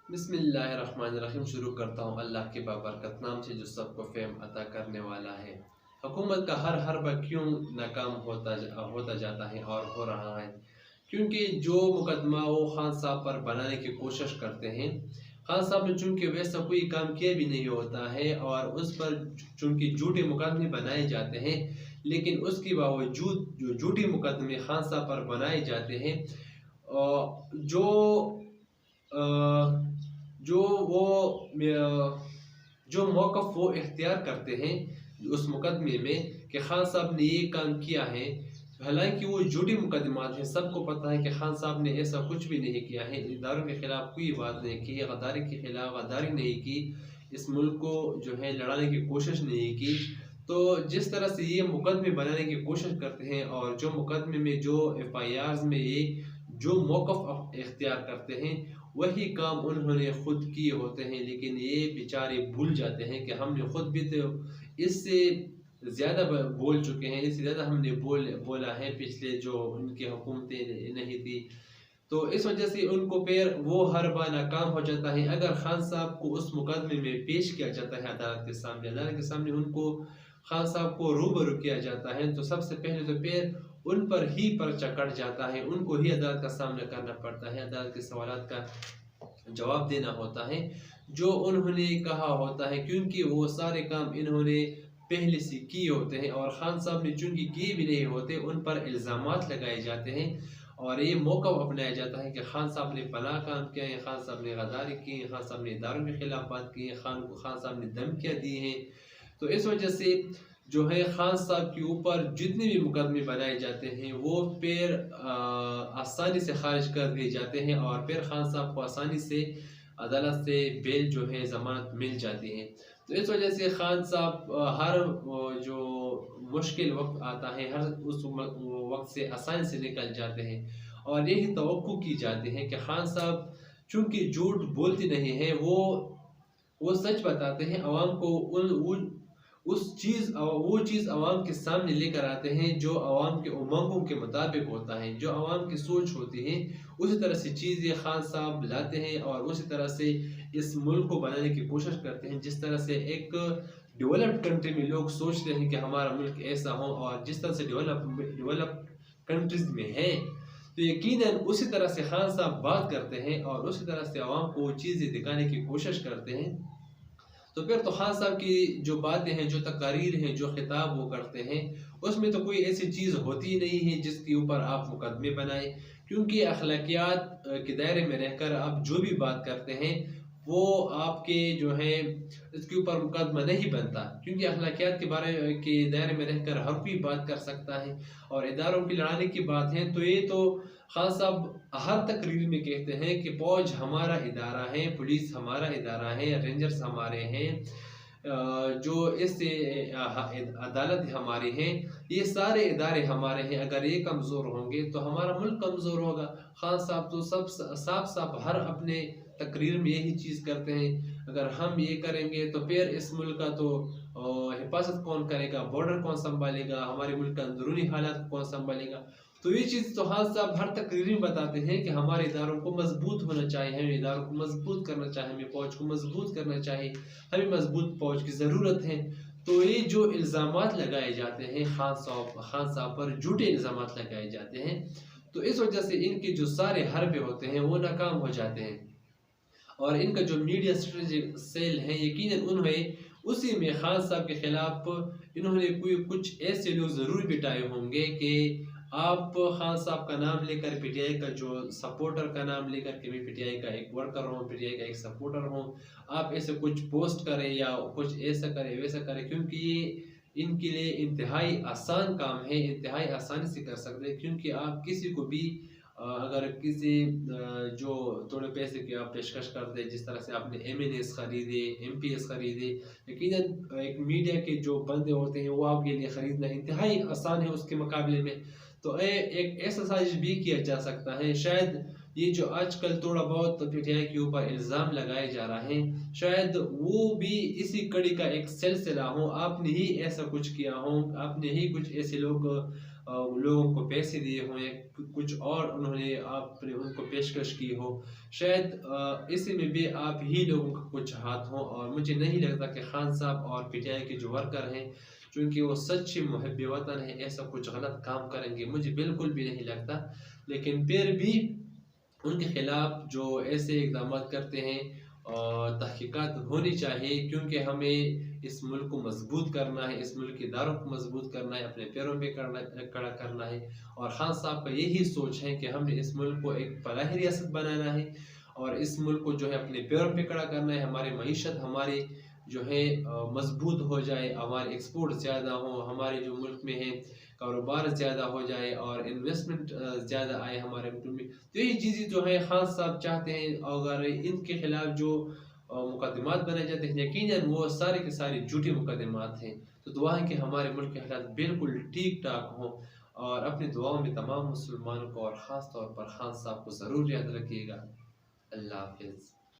बिस्मिल्लाहिर्रहमानिर्रहीम। शुरू करता हूँ अल्लाह के बाबरकत नाम से जो सबको फेम अता करने वाला है। हुकूमत का हर हरबा क्यों नाकाम होता जाता है और हो रहा है? क्योंकि जो मुकदमा वो खान साहब पर बनाने की कोशिश करते हैं, खान साहब ने चूँकि वैसा कोई काम किया भी नहीं होता है और उस पर चूँकि झूठे मुकदमे बनाए जाते हैं, लेकिन उसके बावजूद जो झूठे मुकदमे खान साहब पर बनाए जाते हैं, जो अ, जो वो जो मौक़िफ़ वो इख्तियार करते हैं उस मुकदमे में कि खान साहब ने ये काम किया है, हालांकि वो झूठे मुकदमात हैं। सबको पता है कि खान साहब ने ऐसा कुछ भी नहीं किया है, इदारों के ख़िलाफ़ कोई बात नहीं की, गद्दारी के ख़िलाफ़ गद्दारी नहीं की, इस मुल्क को जो है लड़ाने की कोशिश नहीं की। तो जिस तरह से ये मुकदमे बनाने की कोशिश करते हैं और जो मुकदमे में जो FIRs में ये जो मौक़िफ़ इख्तियार करते हैं, वही काम उन्होंने खुद किए होते हैं, लेकिन ये बेचारे भूल जाते हैं कि हमने खुद भी तो इससे ज़्यादा बोल चुके हैं, इससे ज़्यादा हमने बोला है पिछले जो उनकी हुकूमतें नहीं थी। तो इस वजह से उनको फिर वो हर बार नाकाम हो जाता है। अगर खान साहब को उस मुकदमे में पेश किया जाता है अदालत के सामने उनको खान साहब को रूबरू किया जाता है, तो सबसे पहले तो फिर उन पर ही पर्चा कट जाता है, उनको ही अदालत का सामना करना पड़ता है, अदालत के सवालात का जवाब देना होता है जो उन्होंने कहा होता है, क्योंकि वो सारे काम इन्होंने पहले से किए होते हैं और ख़ान साहब ने चूँकि किए भी नहीं होते, उन पर इल्ज़ामात लगाए जाते हैं और ये मौका अपनाया जाता है कि खान साहब ने फलां काम किया है, खान साहब ने गद्दारी की है, खान साहब ने इदारों के खिलाफ बात की है, खान साहब ने धमकियाँ दी हैं। तो इस वजह से जो है खान साहब के ऊपर जितने भी मुकदमे बनाए जाते हैं वो फिर आसानी से खारिज कर दिए जाते हैं और फिर खान साहब को आसानी से अदालत से बेल जो है ज़मानत मिल जाती है। तो इस वजह से खान साहब हर जो मुश्किल वक्त आता है, हर उस वक्त से आसानी से निकल जाते हैं और यही तवक्को की जाती है कि खान साहब चूँकि झूठ बोलते नहीं हैं, वो सच बताते हैं, आवाम को वो चीज़ आवाम के सामने लेकर आते हैं जो आवाम के उमंगों के मुताबिक होता है, जो आवाम की सोच होती है, उसी तरह से चीज़ें खान साहब लाते हैं और उसी तरह से इस मुल्क को बनाने की कोशिश करते हैं। जिस तरह से एक डेवलप्ड कंट्री में लोग सोचते हैं कि हमारा मुल्क ऐसा हो और जिस तरह से डेवलप कंट्रीज़ में है, तो यकीनन उसी तरह से खान साहब बात करते हैं और उसी तरह से आवाम को चीज़ें दिखाने की कोशिश करते हैं। तो फिर तो खान साहब की जो बातें हैं, जो तकारीर हैं, जो खिताब वो करते हैं, उसमें तो कोई ऐसी चीज़ होती ही नहीं है जिसके ऊपर आप मुकदमे बनाएं, क्योंकि अखलाकियात के दायरे में रहकर आप जो भी बात करते हैं वो आपके जो है इसके ऊपर मुकदमा नहीं बनता, क्योंकि अखलाकियात के बारे के दायरे में रहकर हर कोई बात कर सकता है और इदारों की लड़ाने की बात है। तो ये तो खान साहब हर तकरीर में कहते हैं कि फौज हमारा इदारा है, पुलिस हमारा इदारा है, रेंजर्स हमारे हैं, जो इससे अदालत हमारी हैं, ये सारे इदारे हमारे हैं। अगर ये कमज़ोर होंगे तो हमारा मुल्क कमज़ोर होगा। खान साहब तो सब साफ साफ हर अपने तकरीर में यही चीज़ करते हैं, अगर हम ये करेंगे तो फिर इस मुल्क का तो हिफाजत कौन करेगा, बॉर्डर कौन संभालेगा, हमारे मुल्क का अंदरूनी हालात कौन संभालेगा। तो ये चीज़ तो खान साहब हर तकरीर में बताते हैं कि हमारे इदारों को मजबूत होना चाहिए, हमें इदारों को मजबूत करना चाहिए, हमें फौज को मजबूत करना चाहिए, हमें मजबूत फौज की ज़रूरत है। तो ये जो इल्ज़ामात लगाए जाते हैं खान साहब पर, झूठे इल्ज़ामात लगाए जाते हैं, तो इस वजह से इनके जो सारे हरबे होते हैं वो नाकाम हो जाते हैं और इनका जो मीडिया स्ट्रेटेजिक सेल है, यकीनन उन्हें उसी में खान साहब के ख़िलाफ़ इन्होंने कुछ ऐसे लोग ज़रूर बिठाए होंगे कि आप खान साहब का नाम लेकर PTI का जो सपोर्टर का नाम लेकर कि मैं PTI का एक वर्कर हूँ, PTI का एक सपोर्टर हूँ, आप ऐसे कुछ पोस्ट करें या कुछ ऐसा करें वैसा करें, क्योंकि ये इनके लिए इंतहाई आसान काम है, इंतहाई आसानी से कर सकते हैं। क्योंकि आप किसी को भी अगर किसी जो थोड़े पैसे की आप पेशकश कर दे, जिस तरह से आपने MNS खरीदे, MPS खरीदे, यकीनन एक मीडिया के जो बंदे होते हैं वो आपके लिए ख़रीदना इंतहाई आसान है उसके मुकाबले में। तो एक ऐसा साजिश भी किया जा सकता है, शायद ये जो आजकल थोड़ा बहुत PTI के ऊपर इल्ज़ाम लगाए जा रहे हैं, शायद वो भी इसी कड़ी का एक सिलसिला हो, आपने ही ऐसा कुछ किया हो, आपने ही कुछ ऐसे लोग लोगों को पैसे दिए हों या कुछ और उन्होंने आपने उनको पेशकश की हो, शायद इसी में भी आप ही लोगों का कुछ हाथ हो। और मुझे नहीं लगता कि खान साहब और पीटीआई के जो वर्कर हैं, चूँकि वो सच्चे मुहब्बे वतन हैं, ऐसा कुछ गलत काम करेंगे, मुझे बिल्कुल भी नहीं लगता। लेकिन फिर भी उनके खिलाफ जो ऐसे इक़दाम करते हैं और तहकीकात होनी चाहिए, क्योंकि हमें इस मुल्क को मजबूत करना है, इस मुल्क के इदारों को मजबूत करना है, अपने पैरों पे खड़ा करना है। और खान साहब का यही सोच है कि हमने इस मुल्क को एक फलाही रियासत बनाना है और इस मुल्क को जो है अपने पैरों पे खड़ा करना है। हमारी मईशत हमारी जो है मजबूत हो जाए, हमारे एक्सपोर्ट ज़्यादा हो, हमारे जो मुल्क में है कारोबार ज़्यादा हो जाए और इन्वेस्टमेंट ज़्यादा आए हमारे मुल्क में। तो ये चीज़ें जो है खान साहब चाहते हैं। अगर इनके खिलाफ जो मुकदमात बनाए जाते हैं, यकीनन वो सारे के सारे झूठे मुकदमात हैं। तो दुआ है कि हमारे मुल्क के हालात बिल्कुल ठीक ठाक हों। और अपनी दुआओं में तमाम मुसलमानों को और ख़ास तौर पर खान साहब को ज़रूर याद रखिएगा। अल्लाह हाफिज़।